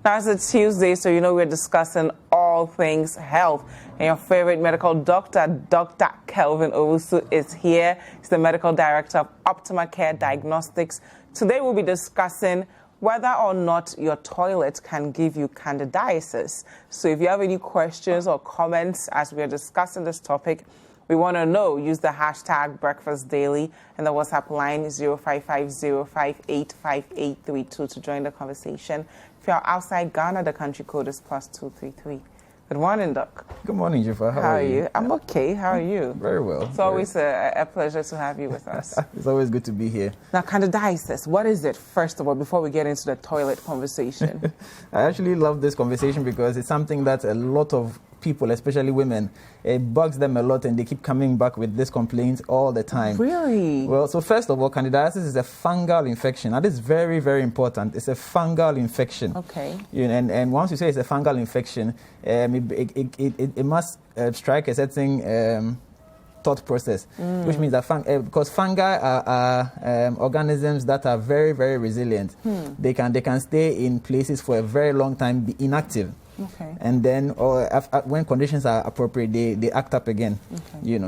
Now it's a Tuesday, so we're discussing all things health. And your favorite medical doctor, Dr. Kelvin Owusu, is here. He's the medical director of Optima Care Diagnostics. Today we'll be discussing whether or not your toilet can give you candidiasis. So if you have any questions or comments as we are discussing this topic, we want to know. Use the hashtag BreakfastDaily and the WhatsApp line 0550585832 to join the conversation. If you're outside Ghana, the country code is +233. Good morning, Doc. Good morning, Dziffa. How are you? I'm okay. How are you? Very well. It's always a pleasure to have you with us. It's always good to be here. Now, candidiasis, what is it, first of all, before we get into the toilet conversation? I actually love this conversation because it's something that a lot of people, especially women, it bugs them a lot and they keep coming back with this complaint all the time. Really? Well, so first of all, candidiasis is a fungal infection. That is very, very important. It's a fungal infection. Okay. And once you say it's a fungal infection, it must strike a certain thought process, which means that because fungi are organisms that are very, very resilient. They can stay in places for a very long time, be inactive. Okay. And then, when conditions are appropriate, they act up again. Okay.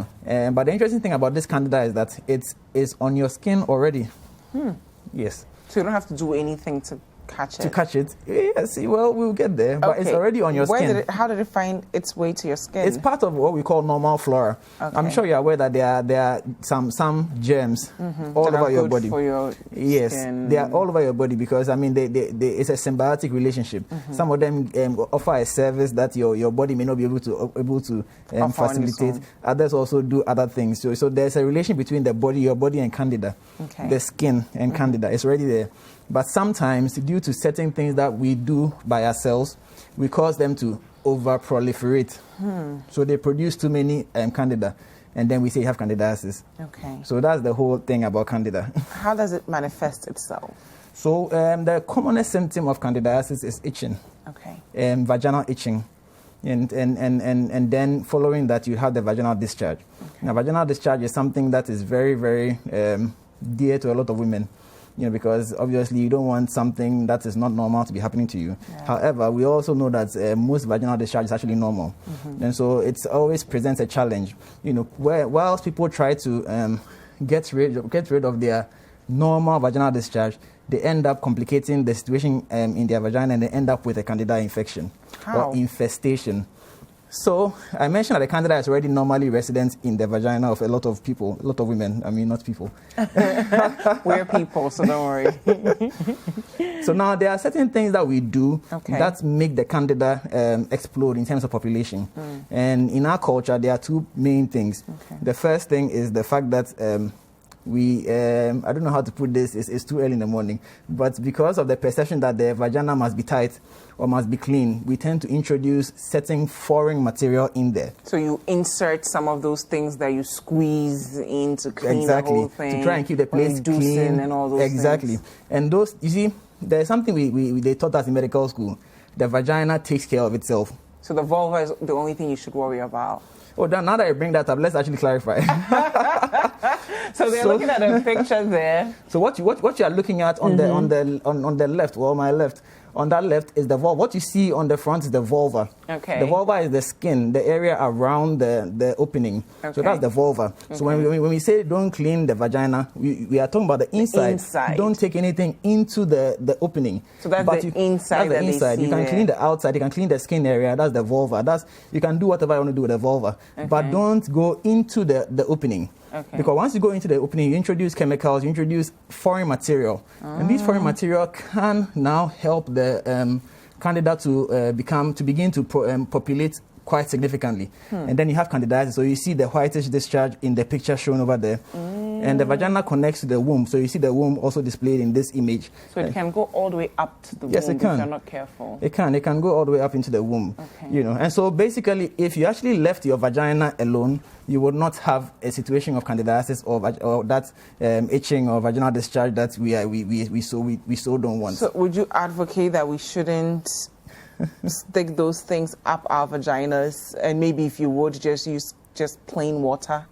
But the interesting thing about this candida is that it's on your skin already. Yes. So you don't have to do anything to catch it. To catch it, yes. Well, we'll get there, but it's already on your skin. How did it find its way to your skin? It's part of what we call normal flora. Okay. I'm sure you're aware that there are some germs all over your body. For your skin. They are all over your body because it's a symbiotic relationship. Some of them offer a service that your body may not be able to facilitate. Others also do other things. So there's a relation between your body and candida, the skin and candida. It's already there. But sometimes, due to certain things that we do by ourselves, we cause them to over-proliferate. So they produce too many candida, and then we say you have candidiasis. Okay. So that's the whole thing about candida. How does it manifest itself? So the commonest symptom of candidiasis is itching. Okay. Vaginal itching. And then following that, you have the vaginal discharge. Okay. Now, vaginal discharge is something that is very, very dear to a lot of women. Because obviously you don't want something that is not normal to be happening to you. Yeah. However, we also know that most vaginal discharge is actually normal. And so it always presents a challenge. Whilst people try to get rid of their normal vaginal discharge, they end up complicating the situation in their vagina and they end up with a candida infection or infestation. So I mentioned that the candida is already normally resident in the vagina of a lot of people, a lot of women. I mean, not people. We're people, so don't worry. So now there are certain things that we do that make the candida explode in terms of population. And in our culture, there are two main things. The first thing is the fact that I don't know how to put this, it's too early in the morning, but because of the perception that the vagina must be tight or must be clean, we tend to introduce certain foreign material in there. So you insert some of those things that you squeeze in to clean the whole thing. To try and keep the place clean. And all those things. And those, you see, there's something they taught us in medical school. The vagina takes care of itself. So the vulva is the only thing you should worry about. Oh, now that I bring that up, let's actually clarify. So they're looking at a picture there. So what you are looking at on the left, or my left, on that left is the vulva. What you see on the front is the vulva. Okay. The vulva is the skin, the area around the opening. Okay. So that's the vulva. Okay. So when we say don't clean the vagina, we are talking about the inside. Don't take anything into the opening. So that's the inside. That's the inside. You can clean the outside. You can clean the skin area. That's the vulva. You can do whatever you want to do with the vulva, but don't go into the opening. Okay. Because once you go into the opening, you introduce chemicals, you introduce foreign material. And these foreign material can now help the candida to begin to populate quite significantly. And then you have candidiasis. So you see the whitish discharge in the picture shown over there. And the vagina connects to the womb. So you see the womb also displayed in this image. So it can go all the way up to the womb if you're not careful. It can go all the way up into the womb. Okay. And so basically, if you actually left your vagina alone, you would not have a situation of candidiasis or that itching or vaginal discharge that we so don't want. So would you advocate that we shouldn't stick those things up our vaginas, and maybe if you would just use plain water?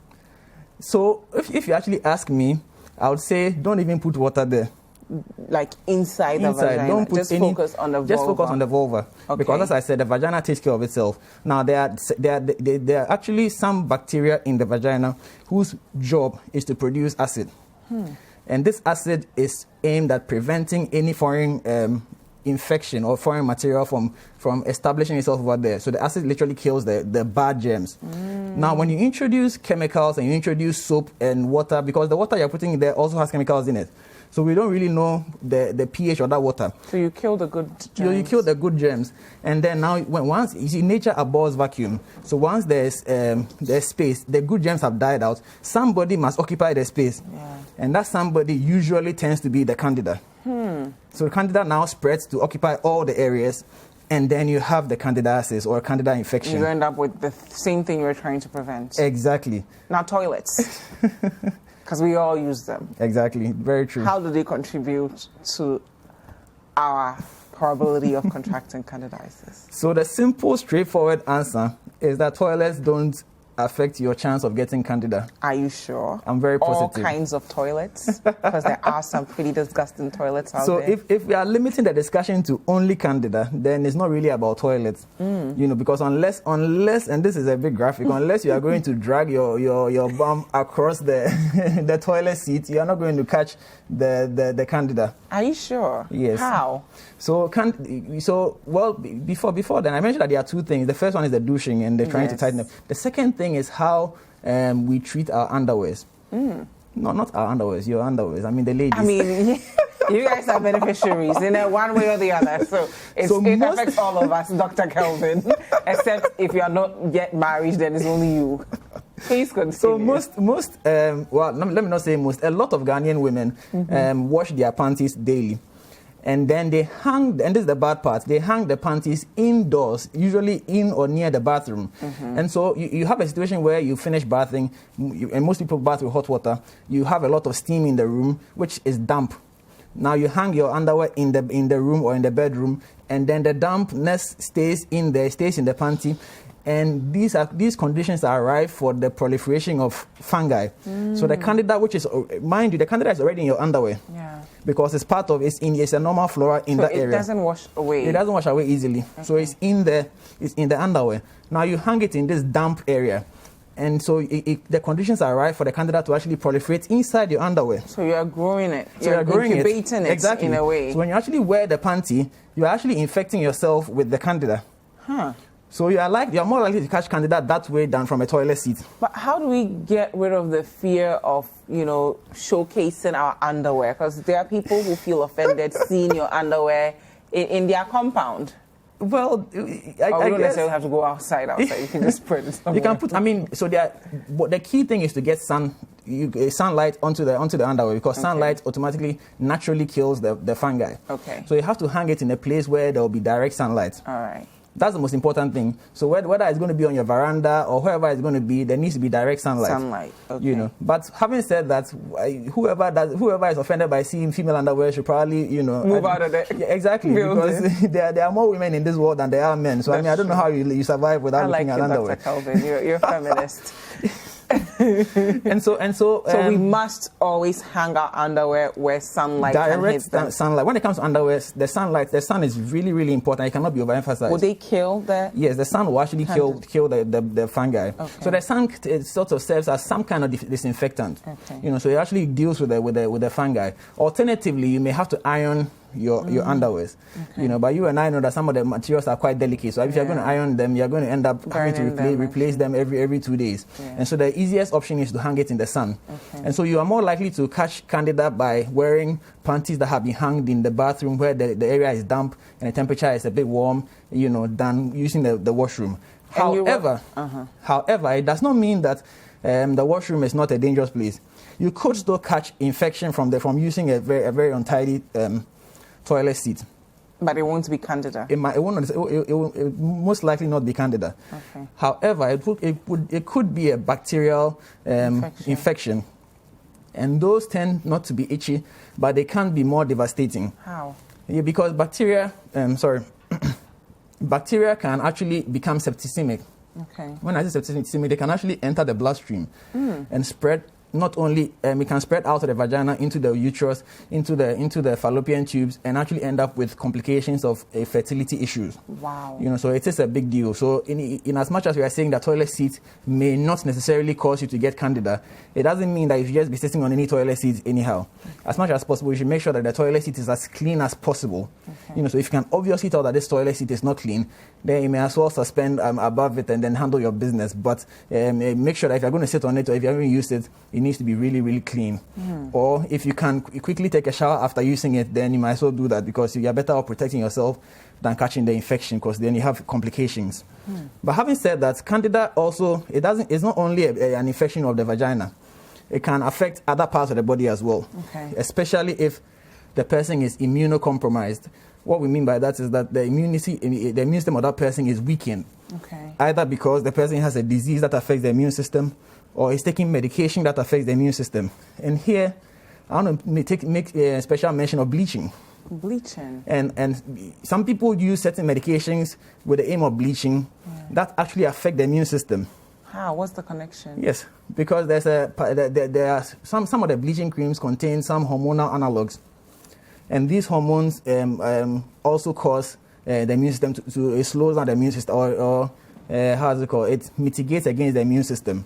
So if you actually ask me, I would say don't even put water there. like inside the vagina. Don't put just focus on the vulva. Just focus on the vulva. Okay. Because as I said, the vagina takes care of itself. Now, there are actually some bacteria in the vagina whose job is to produce acid. And this acid is aimed at preventing any foreign infection or foreign material from establishing itself over there. So the acid literally kills the bad germs. Now, when you introduce chemicals and you introduce soap and water, because the water you're putting in there also has chemicals in it, so we don't really know the pH of that water. So you kill the good germs. You kill the good germs. And then now, once you see, nature abhors vacuum. So once there's space, the good germs have died out, somebody must occupy the space. Yeah. And that somebody usually tends to be the candida. So the candida now spreads to occupy all the areas, and then you have the candidiasis or candida infection. You end up with the same thing you're trying to prevent. Exactly. Now, toilets. Because we all use them. Exactly. Very true. How do they contribute to our probability of contracting candidiasis? So the simple, straightforward answer is that toilets don't affect your chance of getting candida. Are you sure? I'm very positive. All kinds of toilets? Because there are some pretty disgusting toilets out there. So if we are limiting the discussion to only candida, then it's not really about toilets. Because unless, and this is a big graphic, unless you are going to drag your bum across the toilet seat, you are not going to catch the candida. Are you sure? Yes. How? So before then, I mentioned that there are two things. The first one is the douching and they're trying to tighten up. The second thing is how we treat our underwears. No, not our underwears, your underwears. I mean, the ladies. I mean, you guys are beneficiaries in one way or the other. So it affects all of us, Dr. Kelvin. Except if you are not yet married, then it's only you. Please continue. So let me not say most. A lot of Ghanaian women wash their panties daily. And then they hang, and this is the bad part, they hang the panties indoors, usually in or near the bathroom. And so you have a situation where you finish bathing, and most people bath with hot water. You have a lot of steam in the room, which is damp. Now you hang your underwear in the room or in the bedroom, and then the dampness stays in the panty. And these conditions are ripe for the proliferation of fungi. So the candida, which is, mind you, the candida is already in your underwear. Yeah. Because it's it's a normal flora in that area. It doesn't wash away. It doesn't wash away easily. Okay. So it's in the underwear. Now you hang it in this damp area. And so the conditions are right for the candida to actually proliferate inside your underwear. So you are growing it. So you're growing incubating it exactly. In a way. So when you actually wear the panty, you're actually infecting yourself with the candida. So you're more likely to catch candida that way than from a toilet seat. But how do we get rid of the fear of, showcasing our underwear? Because there are people who feel offended seeing your underwear in their compound. Well, I don't necessarily have to go outside. You can just put it somewhere. You can put. So the key thing is to get sunlight onto the underwear, because sunlight automatically naturally kills the fungi. Okay. So you have to hang it in a place where there will be direct sunlight. All right. That's the most important thing. So whether it's going to be on your veranda or wherever it's going to be, there needs to be direct sunlight. Okay. But having said that, whoever is offended by seeing female underwear should probably, move out of there. Yeah, exactly. Because there are more women in this world than there are men. So I don't know how you survive without looking at underwear. Dr. Kelvin, you're a feminist. and so we must always hang our underwear where sunlight direct can hit them. Sunlight. When it comes to underwear, the sun is really, really important. It cannot be overemphasized. Will they kill the? Yes, the sun will actually kill the fungi. Okay. So the sun sort of serves as some kind of disinfectant. Okay. So it actually deals with the fungi. Alternatively, you may have to iron your underwears. Okay. But you and I know that some of the materials are quite delicate. So if you're going to iron them, you're going to end up having to replace them every 2 days. Yeah. And so the easiest option is to hang it in the sun. Okay. And so you are more likely to catch candida by wearing panties that have been hung in the bathroom where the area is damp and the temperature is a bit warm, than using the washroom. However, it does not mean that the washroom is not a dangerous place. You could still catch infection from using a very untidy toilet seat. But it won't be candida. It will most likely not be candida. Okay. However, it could be a bacterial infection. And those tend not to be itchy, but they can be more devastating. How? Yeah, because bacteria can actually become septicemic. Okay. When I say septicemic, they can actually enter the bloodstream and spread not only it can spread out of the vagina into the uterus, into the fallopian tubes, and actually end up with complications of fertility issues. Wow. So it is a big deal. So in as much as we are saying that toilet seat may not necessarily cause you to get candida, it doesn't mean that you should just be sitting on any toilet seat anyhow. As much as possible, you should make sure that the toilet seat is as clean as possible. Okay. So if you can obviously tell that this toilet seat is not clean, then you may as well suspend above it and then handle your business. But make sure that if you're going to sit on it or if you're going to use it, it needs to be really, really clean. Or if you can quickly take a shower after using it, then you might as well do that, because you're better off protecting yourself than catching the infection, because then you have complications. But having said that, candida also, it's not only an infection of the vagina. It can affect other parts of the body as well, especially if the person is immunocompromised. What we mean by that is that the immune system of that person is weakened. Either because the person has a disease that affects the immune system, or is taking medication that affects the immune system. And here, I want to make a special mention of bleaching. Bleaching. And some people use certain medications with the aim of bleaching that actually affect the immune system. How? What's the connection? Yes, because there are some of the bleaching creams contain some hormonal analogs, and these hormones also cause the immune system to it slows down the immune system, or how is it called? It mitigates against the immune system.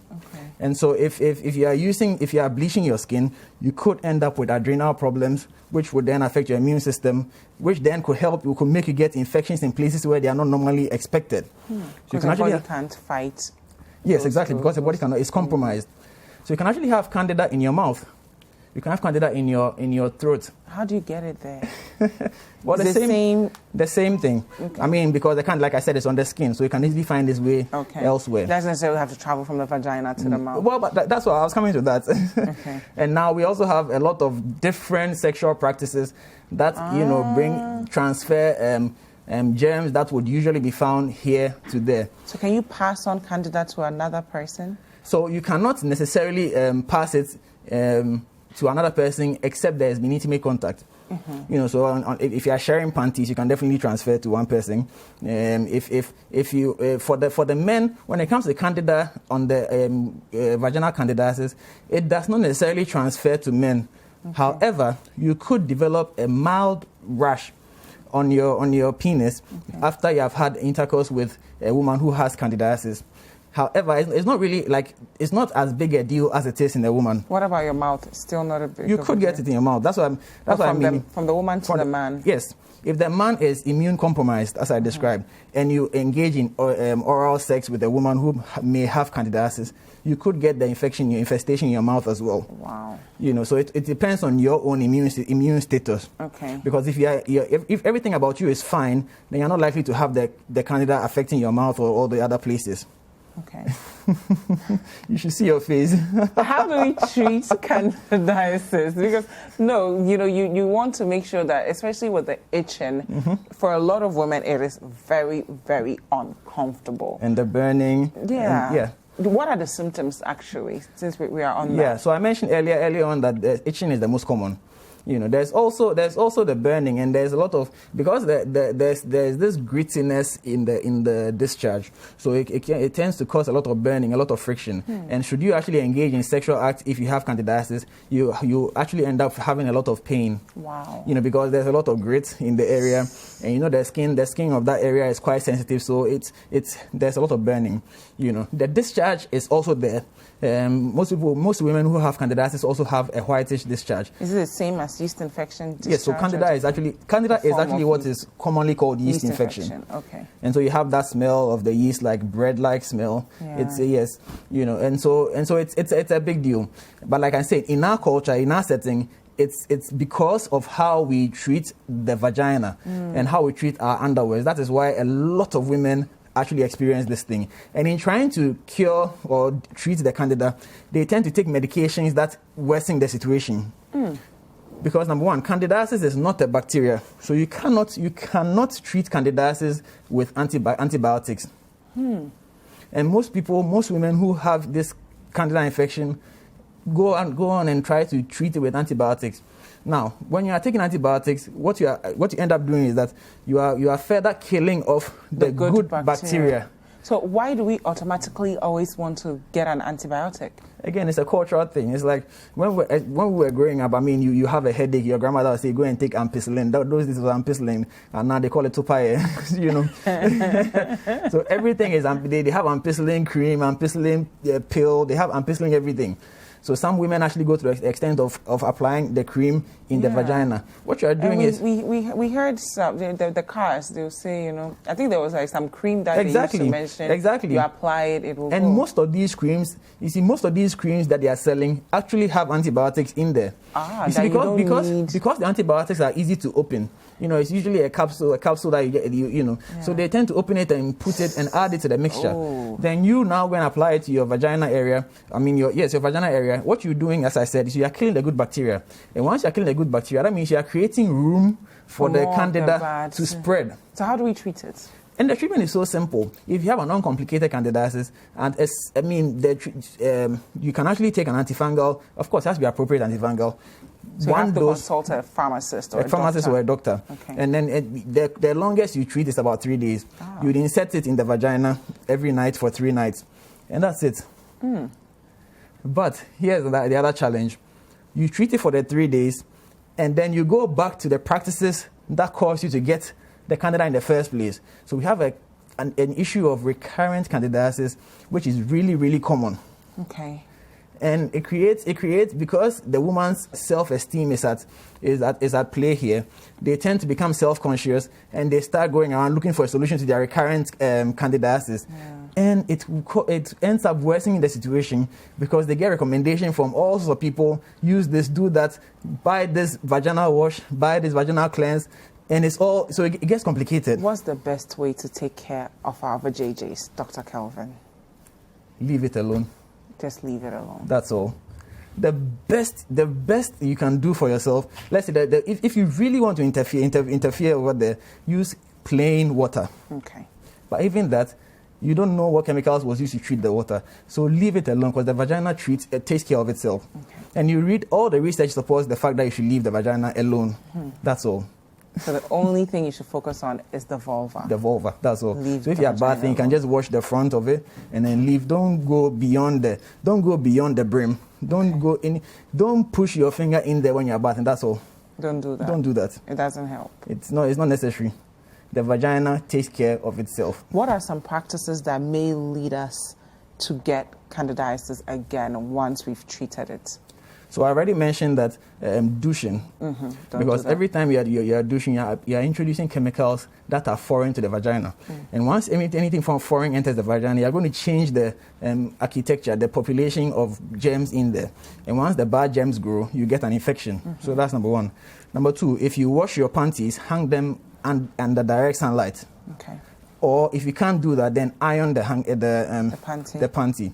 And so if you are bleaching your skin, you could end up with adrenal problems, which would then affect your immune system, which then could make you get infections in places where they are not normally expected. So you can actually can't fight. Yes, exactly, because the body is compromised. So you can actually have candida in your mouth. You can have candida in your throat. How do you get it there? Well, the same thing. I mean, because like I said, it's on the skin, so you can easily find this way elsewhere. Doesn't necessarily have to travel from the vagina to the mouth. Well, but that's why I was coming to that. And now we also have a lot of different sexual practices that transfer germs that would usually be found here to there. So can you pass on candida to another person? So you cannot necessarily pass it to another person except there has been intimate contact. So if you are sharing panties, you can definitely transfer to one person. If you for the men, when it comes to candida on the vaginal candidiasis, it does not necessarily transfer to men. However, you could develop a mild rash on your penis after you have had intercourse with a woman who has candidiasis. However, it's not really it's not as big a deal as it is in a woman. What about your mouth? Still not a big You could get it in your mouth. That's what I mean. From the woman to the man. Yes. If the man is immune compromised, as I described, and you engage in oral sex with a woman who may have candidiasis, you could get the infestation in your mouth as well. Wow. So it depends on your own immune status. Because if everything about you is fine, then you're not likely to have the candida affecting your mouth or all the other places. You should see your face. How do we treat candidiasis? Because you want to make sure that, especially with the itching, for a lot of women, it is very, very uncomfortable. And the burning. What are the symptoms actually, since we are on that? Yeah, so I mentioned earlier on that itching is the most common. There's also the burning, and there's a lot of, because there's this grittiness in the discharge, so it tends to cause a lot of burning, a lot of friction. And should you actually engage in sexual acts if you have candidiasis, you actually end up having a lot of pain. Wow. Because there's a lot of grit in the area, and the skin of that area is quite sensitive, so there's a lot of burning. The discharge is also there. Most women who have candidiasis also have a whitish discharge. Is it the same as yeast infection? Yes, so candida is actually what is commonly called yeast infection. And so you have that smell of the yeast, like bread-like smell. And so it's a big deal. But like I said, in our culture, in our setting, it's because of how we treat the vagina and how we treat our underwears. That is why a lot of women actually experience this thing. And in trying to cure or treat the candida, they tend to take medications that worsen the situation. Because number one, candidiasis is not a bacteria, so you cannot treat candidiasis with antibiotics. And most women who have this candida infection go on and try to treat it with antibiotics. Now, when you are taking antibiotics, what you end up doing is that you are further killing off the good bacteria. So why do we automatically always want to get an antibiotic? Again, it's a cultural thing. It's like when we were growing up, I mean, you have a headache, your grandmother would say, go and take ampicillin. Those days was ampicillin, and now they call it tupaye, you know. So everything is, they have ampicillin cream, ampicillin pill, they have ampicillin everything. So some women actually go to the extent of applying the cream in the vagina. What you are doing is... We heard the cars, they'll say, you know, I think there was like some cream that they used to mention. Exactly. You apply it, it will And go. most of these creams, you see, most of these creams that they are selling actually have antibiotics in there. You see, see, because the antibiotics are easy to open. You know, it's usually a capsule that you get, you know. Yeah. So they tend to open it and put it and add it to the mixture. Oh. Then you now go and apply it to your vagina area. I mean, your vagina area. What you're doing, as I said, is you are killing the good bacteria. And once you're killing the good bacteria, that means you are creating room for the candida to spread. So how do we treat it? And the treatment is so simple. If you have an uncomplicated candidiasis, and you can actually take an antifungal. Of course, it has to be appropriate antifungal. So you have to consult a pharmacist or a doctor. Okay. And then the longest you treat is about 3 days. You would insert it in the vagina every night for 3 nights. And that's it. But here's the other challenge. You treat it for the 3 days, and then you go back to the practices that caused you to get the candida in the first place. So we have an issue of recurrent candidiasis, which is really, really common. Okay. And it creates because the woman's self-esteem is at play here. They tend to become self-conscious, and they start going around looking for a solution to their recurrent candidiasis. Yeah. And it ends up worsening the situation because they get recommendation from all sorts of people. Use this, do that, buy this vaginal wash, buy this vaginal cleanse. And so it gets complicated. What's the best way to take care of our vajayjays, Dr. Kelvin? Leave it alone. Just leave it alone. That's all. The best you can do for yourself, let's say that if you really want to interfere over there, use plain water. Okay. But even that, you don't know what chemicals was used to treat the water. So leave it alone because the vagina takes care of itself. Okay. And you read all the research supports the fact that you should leave the vagina alone. That's all. So the only thing you should focus on is the vulva. The vulva, that's all. So if you're bathing, you can just wash the front of it and then leave. Don't go beyond the brim. Don't push your finger in there when you're bathing. That's all. Don't do that. Don't do that. It doesn't help. It's not necessary. The vagina takes care of itself. What are some practices that may lead us to get candidiasis again once we've treated it? So I already mentioned that douching, because every time you're douching, you're introducing chemicals that are foreign to the vagina. And once anything from foreign enters the vagina, you're going to change the architecture, the population of germs in there. And once the bad germs grow, you get an infection. So that's number one. Number two, if you wash your panties, hang them under direct sunlight. Okay. Or if you can't do that, then iron the panty.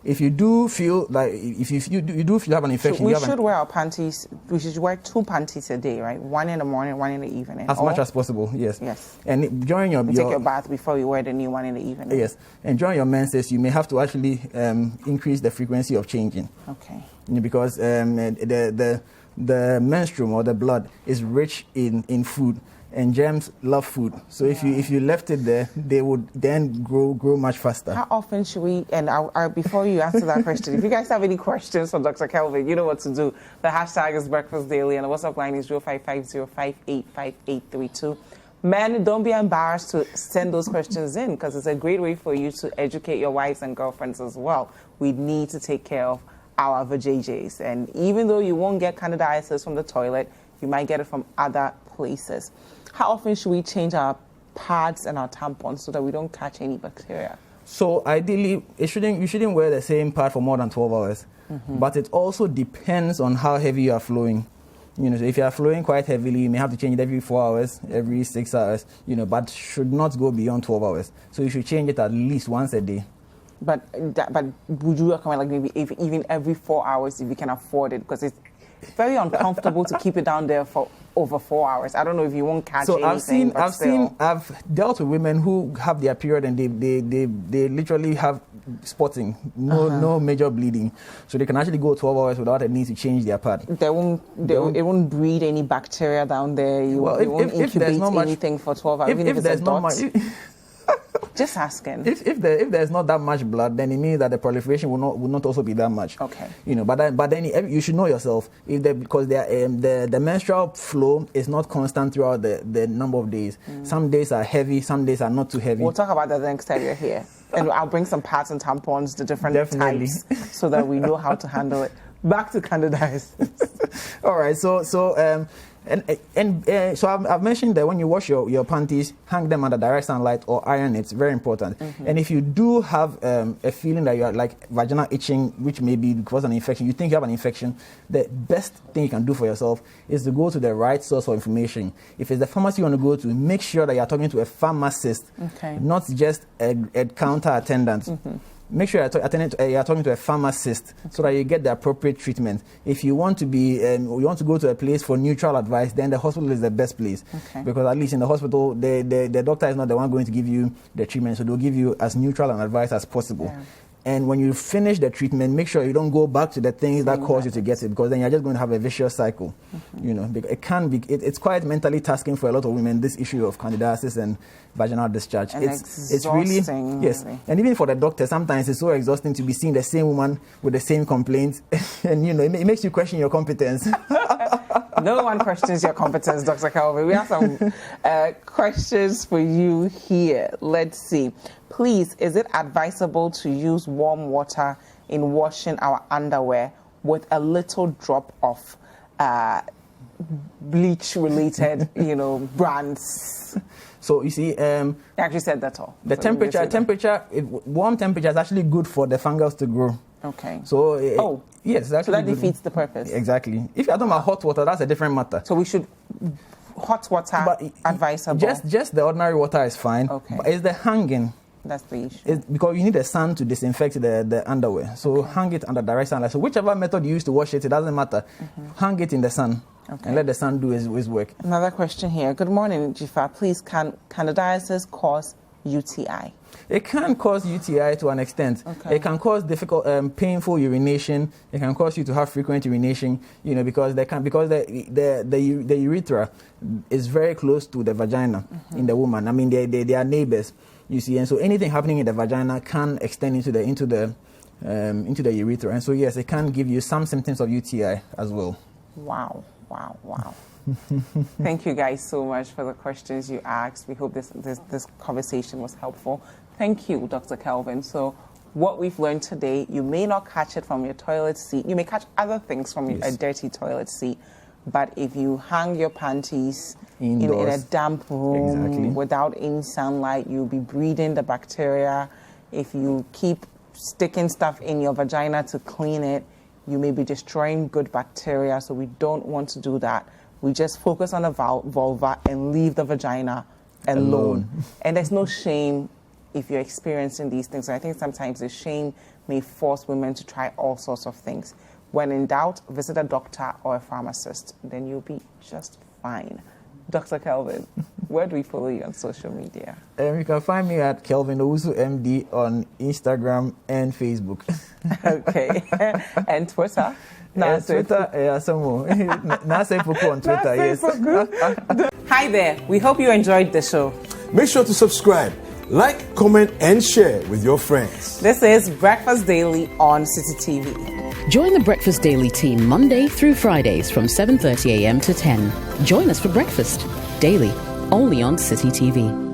If you do feel like if you do feel you have an infection, we should wear our panties. We should wear 2 panties a day, right? One in the morning, one in the evening. As much as possible, yes. Yes. And during your take your bath before you wear the new one in the evening. Yes. And during your menses, you may have to actually increase the frequency of changing. Okay. Because the menstruum or the blood is rich in food. And germs love food. So if you left it there, they would then grow much faster. How often should we, and before you answer that question, if you guys have any questions for Dr. Kelvin, you know what to do. The hashtag is Breakfast Daily and the WhatsApp line is 0550585832. Men, don't be embarrassed to send those questions in because it's a great way for you to educate your wives and girlfriends as well. We need to take care of our vajayjays. And even though you won't get candidiasis from the toilet, you might get it from other places. How often should we change our pads and our tampons so that we don't catch any bacteria? So ideally, you shouldn't wear the same pad for more than 12 hours. But it also depends on how heavy you are flowing. So if you are flowing quite heavily, you may have to change it every 4 hours, every 6 hours. But should not go beyond 12 hours. So you should change it at least once a day. But would you recommend like maybe even every 4 hours if you can afford it? Because it's very uncomfortable to keep it down there for over 4 hours. I don't know if you won't catch anything. I've dealt with women who have their period and they literally have spotting, no major bleeding, so they can actually go 12 hours without a need to change their pad. It won't breed any bacteria down there. It won't incubate anything for 12 hours, even if it's a dot. Just asking. If there's not that much blood, then it means that the proliferation will not also be that much. Okay. But then you should know yourself because the menstrual flow is not constant throughout the number of days. Some days are heavy, some days are not too heavy. We'll talk about that the next time you're here, and I'll bring some pads and tampons, the different types, so that we know how to handle it. Back to candidiasis. All right. So I've mentioned that when you wash your panties, hang them under direct sunlight or iron. It's very important. And if you do have a feeling that you are like vaginal itching, which may be because of an infection, you think you have an infection, the best thing you can do for yourself is to go to the right source of information. If it's the pharmacy you want to go to, make sure that you're talking to a pharmacist, not just a counter attendant. Make sure you're talking to a pharmacist so that you get the appropriate treatment. If you want to you want to go to a place for neutral advice, then the hospital is the best place. Because at least in the hospital, the doctor is not the one going to give you the treatment, so they'll give you as neutral an advice as possible. Yeah. And when you finish the treatment, make sure you don't go back to the things that caused you to get it, because then you're just going to have a vicious cycle. It's quite mentally tasking for a lot of women, this issue of candidiasis and vaginal discharge. And it's really, yes. And even for the doctor, sometimes it's so exhausting to be seeing the same woman with the same complaints, and it makes you question your competence. No one questions your competence, Dr. Kelvin. We have some questions for you here. Let's see. Please, is it advisable to use warm water in washing our underwear with a little drop of bleach-related, brands? So you see, you actually said that all. The warm temperature is actually good for the fungus to grow. Okay. So yes, so that defeats the purpose. Exactly. If you're talking about hot water, that's a different matter. So we should hot water advisable. Just the ordinary water is fine. Okay. But it's the hanging. That's the issue. It's because you need the sun to disinfect the underwear. So hang it under direct sunlight. So whichever method you use to wash it, it doesn't matter. Hang it in the sun. And let the sun do his work. Another question here. Good morning, Dziffa. Please, can candidiasis cause UTI? It can cause UTI to an extent. It can cause difficult, painful urination. It can cause you to have frequent urination. Because the urethra is very close to the vagina in the woman. I mean, they are neighbors. You see, and so anything happening in the vagina can extend into the urethra, and so yes, it can give you some symptoms of UTI as well. Wow. Thank you guys so much for the questions you asked. We hope this conversation was helpful. Thank you, Dr. Kelvin. So what we've learned today, you may not catch it from your toilet seat. You may catch other things from a dirty toilet seat. But if you hang your panties in a damp room without any sunlight, you'll be breeding the bacteria. If you keep sticking stuff in your vagina to clean it, you may be destroying good bacteria. So we don't want to do that. We just focus on the vulva and leave the vagina alone. And there's no shame if you're experiencing these things. I think sometimes the shame may force women to try all sorts of things. When in doubt, visit a doctor or a pharmacist. Then you'll be just fine. Dr. Kelvin, where do we follow you on social media? You can find me at Kelvin Owusu MD on Instagram and Facebook. Okay. And Twitter? Twitter, on Twitter, yes. Hi there. We hope you enjoyed the show. Make sure to subscribe, like, comment, and share with your friends. This is Breakfast Daily on Citi TV. Join the Breakfast Daily team Monday through Fridays from 7:30 a.m. to 10. Join us for breakfast daily, only on Citi TV.